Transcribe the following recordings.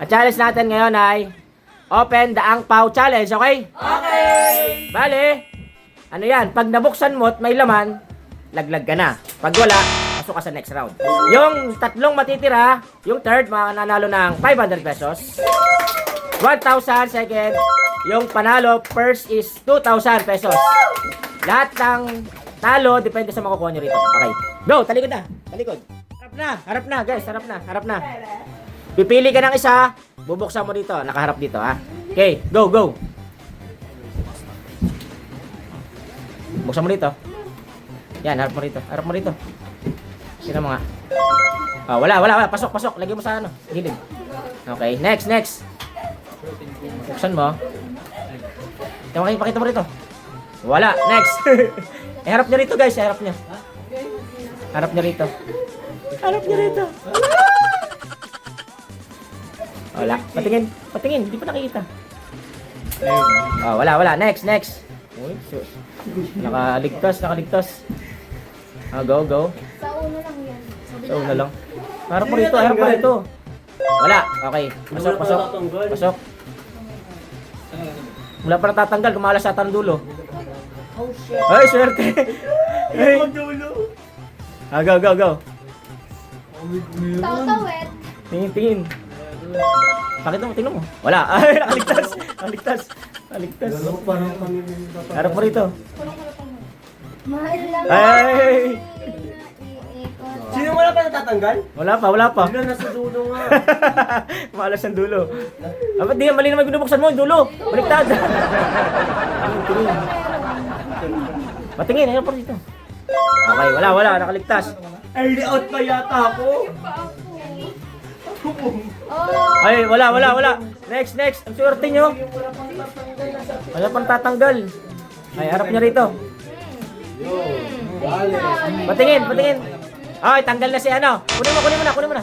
Ang challenge natin ngayon ay Open the Ang Pao Challenge, okay? Okay! Bale, ano yan, pag nabuksan mo at may laman, laglag ka na. Pag wala, pasok ka sa next round. Yung tatlong matitira, yung third, mananalo ng 500 pesos. 1,000 second. Yung panalo, first is 2,000 pesos. Lahat ng talo, depende sa makukuha nyo rito. Okay. Go, talikod na. Talikod. Harap na guys, harap na. Pipili ka ng isa, bubuksan mo dito, nakaharap dito ha. Okay, go. Buksan mo dito. Yan, harap mo rito. Sino mo nga? Oh, wala. Pasok. Lagyan mo sa ano, gilid. Okay, next. Buksan mo. Pakita mo rito. Wala, next. Harap niya rito guys, harap niya. Harap niya rito. Wala. Patingin. Di pa nakikita. Oh, wala. Next. Uy, nakaligtas. Go. Sa uno lang yan. Sa una lang. Harap mo rito. Wala. Okay. Pasok. Wala pa natatanggal. Kumalas sa dulo. Oh shit. Ay, swerte. Ay. Go. Tawet. Tingin. Tingnan mo. Wala. Ay, nakaligtas. Harap mo rito. Mahal lang. Ay! Sino wala pa natatanggal? Wala pa. Sino nasa dulo nga? Malas ang dulo. Dapat di mali naman binubuksan mo yung dulo. Baliktad. Patingin, harap mo rito. Okay, wala. Nakaligtas. Early out pa yata ako. Oh. Ay, wala. Next. Ang swerte nyo. Wala pang tatanggal. Ay, harap niya rito. Patingin. Ay, tanggal na si ano. Kunin mo na.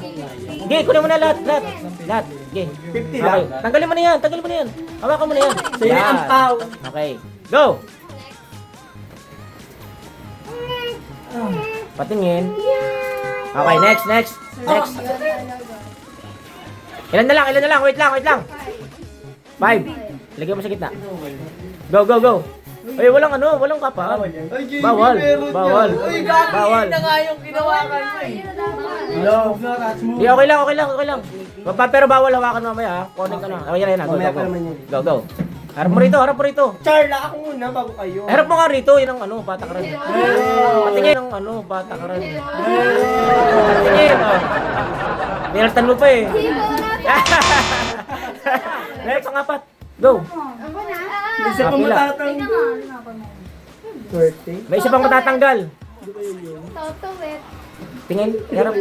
Ge, kunin mo na lahat. Ge. 50 Okay. lang. Tanggalin mo na yan. Hawakan mo na yan. Sa'yo Yan. ang pao. Okay. Go. Patingin. Okay, next. Ilan na lang. Wait lang. 5. Lagyan mo sa gitna. Go. Ay, walang kapa. Bawal. Bawal na nga yung ginawa ka niya eh. Hello. Di, okay lang. Pero bawal hawakan mamaya ha. Kunin ka na. Okay na. Mamaya pa naman yun. Go. Harap mo rito. Charla, ako muna bago kayo. Harap mo nga rito. Yan ang patakaran. Patingin ang patakaran. Patingin. Binaltan mo pa eh. Next, ang apat. Go. Ako na. Isa pa Kapila. matatanggal. May isa pang matatanggal. Tawet. Tingin. Harap.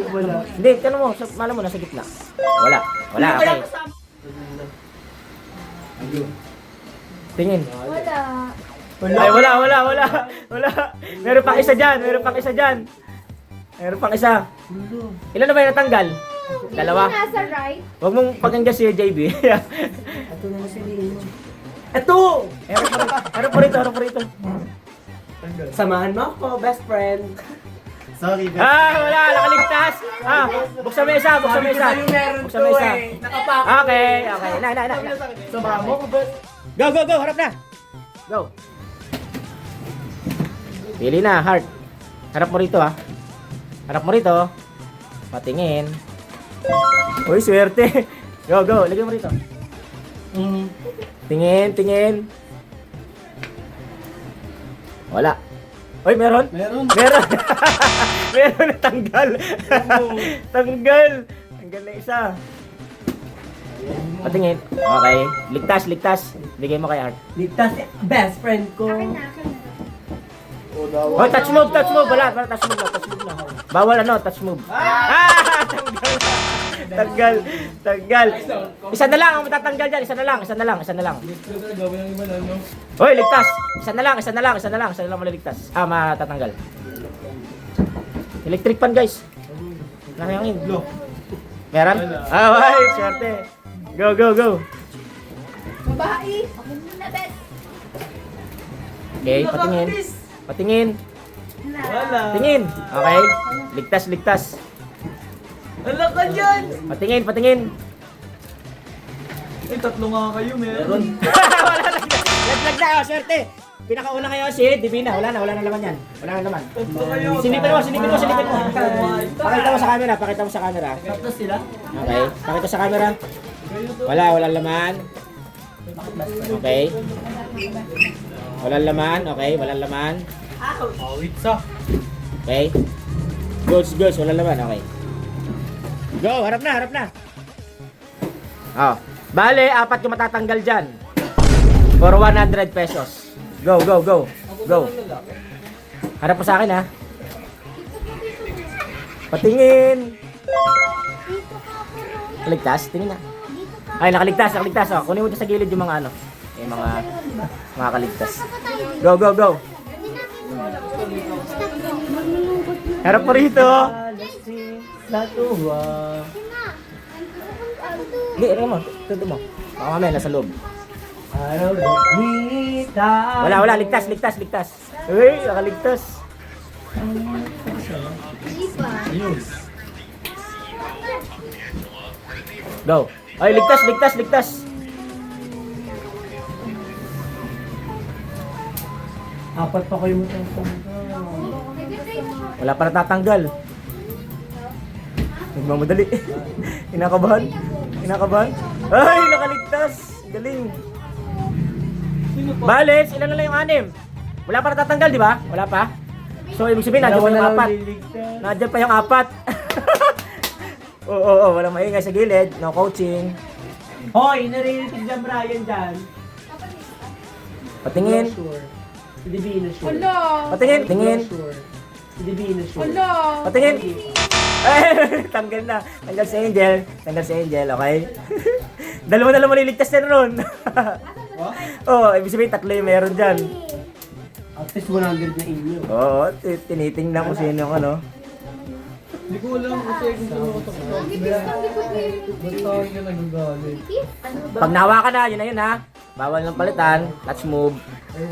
Hindi, tanong mo. Malam mo, nasa gitna. Wala. Okay. Tingin. Wala. Ay, wala. Meron pang isa dyan. Ilan na ba yung natanggal? Dalawa. Yung nasa right. Huwag mong pakinggan si JB. Ito na masiliin mo. Ito! Harap mo rito. Samahan mo ako, best friend. Sorry, best Wala. Nakaligtas. Buksan mo isa. Buksan mo isa. Nakapak. Okay. Na. Samahan mo ako, best. Go. Harap na. Go. Pili na, heart. Harap mo rito. Patingin. Uy, swerte. Go. Lagyan mo rito. Tingin. Wala. Uy, meron? Meron. Meron na tanggal. Tanggal na isa. Patingin. Okay. Ligtas. Bigay mo kay Art. Ligtas, best friend ko. Akin na. Oh, touch move. Wala, touch move na. Bawal touch move. Tanggal. Isa na lang ang matatanggal dyan. Isa na lang. Hoy, ligtas. Isa na lang maliligtas. Matatanggal. Electric fan, guys. Nakayangin. Meron? Ay, swerte. Go. Babae. Ako muna, best. Okay, patingin. Wala. Tingin. Okay. Ligtas. Wala ka dyan. Patingin. tatlo nga kayo, meron. Wala na. Laglag na, oh, swerte. Pinakauna ngayon si Divina. Wala na laman yan. Wala na laman. Tatlo kayo. Silipin mo. Pakita mo sa camera, pakita mo sa camera. Tapos sila. Okay, pakita sa camera. Walang laman. Okay. Walang laman, okay, walang laman. Wait sa. Okay. Goods, walang laman, okay. Go, harap na. Oh, bale, 4 yung matatanggal dyan. For 100 pesos. Go. Harap mo sa akin, ha. Patingin. Kaligtas, tingin na. Ay, nakaligtas. Oh, kunin mo dyan sa gilid yung mga ano. Yung mga kaligtas. Go. Harap mo rito. Natuwa. Hindi, ano mo? Tundo mo. Baka mamaya, nasa loob. Araw kita. Wala. Ligtas. Uy, nakaligtas. Go. Ay, ligtas. Apat pa kayo mo Wala pa natatanggal. Nagmamadali. Kinakabahan. Ay, nakaligtas. Galing. Bale, ilan na lang yung 6? Wala pa natatanggal, di ba? Wala pa? So, ibig sabihin, nandiyan pa yung 4. Nandiyan pa yung 4. Oo, walang maingay sa gilid. No coaching. Hoy, naririnig dyan Brian dyan. Patingin. Sure. Si Divina sure. Wala. Patingin. Tingin. Sure. Si Divina sure. Wala. Patingin. Ay, tanggal na. Tanggal si Angel. Okay? Dalawa maliligtas na ron. Oo, ibig sabihin 3 yung meron dyan. At least 100 na inyo. Oo, tinitingnan ko sino yung ano. Hindi ko alam kasi kung sino ko ito. Basta ka nagagalit. Pag nahawakan na, yun na yun ha. Bawal ng palitan. Touch move. Uy,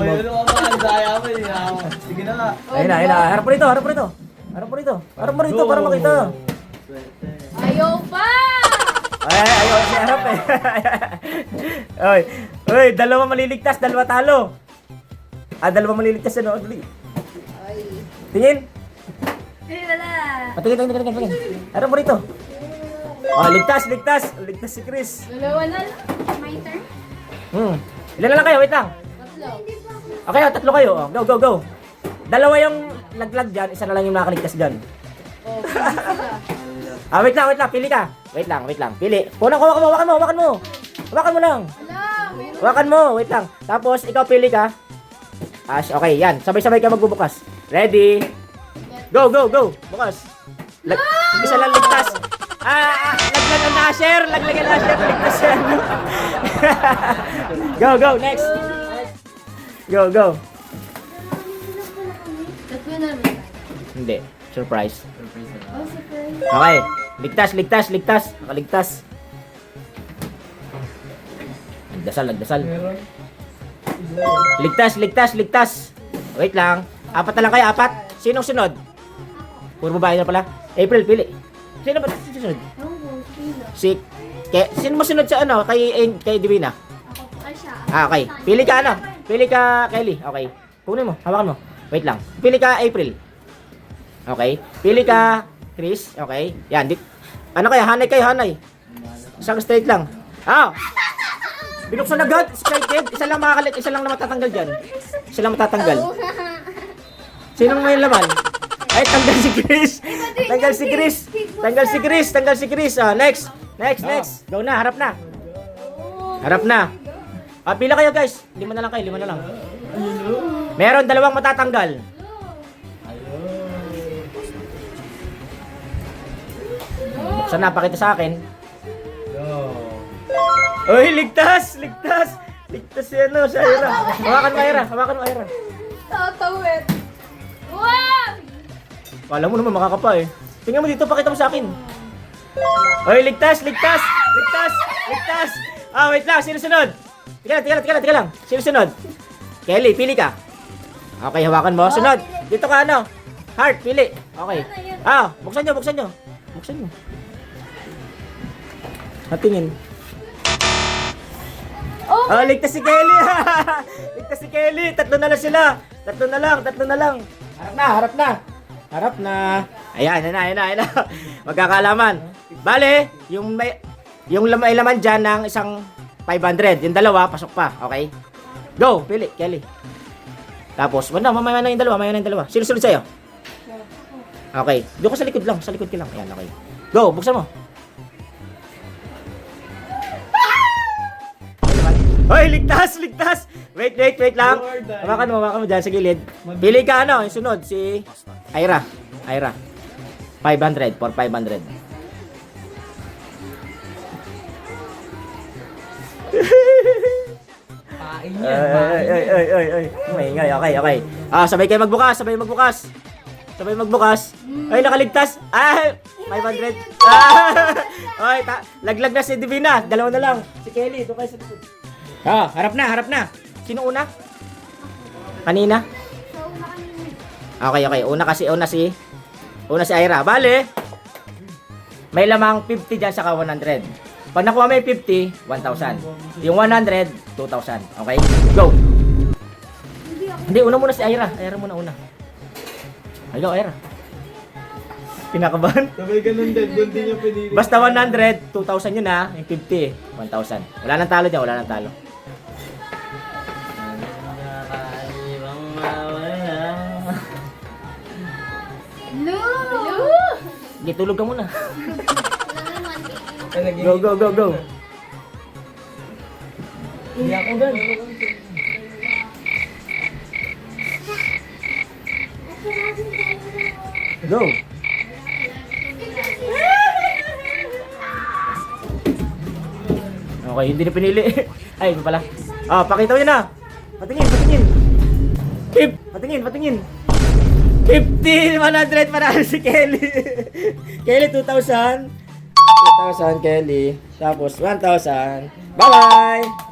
ano ka man? Daya mo yun. Sige na nga. Ayun na. Harap mo rito. Harap mo rito para makita. Ayaw pa! Ay, ayaw si harap eh. Oy, 2 maliligtas, 2 talo. 2 maliligtas ano? Dali. Tingin. Wala. Patingin. Harap mo rito. Oh, ligtas. Ligtas si Chris. Dalawa na lang. My turn? Ilan na lang kayo? Wait lang. Tatlo. Okay, 3 kayo. Oh, go. 2 yung laglag dyan, 1 na lang yung nakaligtas dyan. Oh, sila. Wait lang. Pili ka. Wait lang. Pili. Hawakan mo. Hawakan mo lang. Wala. Hawakan mo. Wait lang. Tapos, ikaw pili ka. Ash, okay, yan. Sabay-sabay ka magbubukas. Ready? Go. Bukas. Isa lang ligtas. Laglag ang Asher. Ligtas yan. Go. Next. Go. Tatlo na naman. Hindi. Surprise. Oh, surprise. Okay. Ligtas. Nakaligtas. Nagdasal. Ligtas. Wait lang. 4 na lang kayo, 4. Sinong sunod? Puro babae na pala. April, pili. Sino ba sunod? Sino mo sunod sa ano? Kay Divina? Okay. Pili ka Kelly. Okay. Kunin mo. Hawakan mo. Wait lang. Pili ka April. Okay. Pili ka Chris. Okay. Yan. Ano kaya? Hanay. Isang straight lang. Binuksan agad. Excited. Isa lang na matatanggal dyan. Isa lang matatanggal. Sinong may laman? Ay, tanggal si Chris. Next. Go na. Harap na. Pila kayo guys. 5 na lang kayo. Meron 2 matatanggal. Buksan na. Pakita sa akin. Uy, ligtas si ano, si Ira. Hawakan mo, Ira. Tatawid. Wow! Kala mo naman makakapa eh. Tingnan mo dito, pakita mo sa akin. Uy, ligtas. Wait lang, sino sunod? Tika lang. Sino sunod? Kelly, pili ka. Okay, hawakan mo. Sunod. Dito ka ano? Heart, pili. Okay. Buksan nyo. Patingin. Oh, Oh, ligtas si Kelly. Ligtas si Kelly. Tatlo na lang sila. Tatlo na lang. Harap na. Ayan na. Magkakalaman. Bale, yung may laman dyan ng isang 500. Yung dalawa, pasok pa. Okay? Go, pili, Kelly. Tapos, mamaya na yung dalawa. Sino sunod sa'yo? Okay. Doon ka sa likod lang. Sa likod ka lang. Ayan, okay. Go, buksan mo. Hoy, ligtas! Wait lang. Hawakan mo dyan sa gilid. Pili ka yung sunod, si Ira. 500, for 500. Pain yan. Ay. Maingay, okay. Sabay kayo magbukas. Ay, nakaligtas. 500. Ay, laglag na si Divina. Dalawa na lang. Si Kelly, doon kayo sa likod. Harap na. Sino una? Kanina? Okay. Una si Ira. Bale, may lamang 50 dyan saka 100. Pag nakuha mo yung 50, 1,000. Yung 100, 2,000. Okay? Go! Hindi, una muna si Ira. Ira muna una. Ay, go, Ira. Kinakabahan? Sabay ganun din, doon din yung pinili. Basta 100, 2,000 yun ha. Yung 50, 1,000. Wala nang talo dyan, wala nang talo. Lu! Sige, tulog ka muna. Ay, naging- Go. Hindi ako gan. Go! Okay, hindi na pinili. Ay, ito pala. Pakita mo yun na. Patingin. Patingin. 50, 100 para si Kelly. Kelly, 2,000. 2,000, Kelly. Tapos, 1,000. Bye-bye!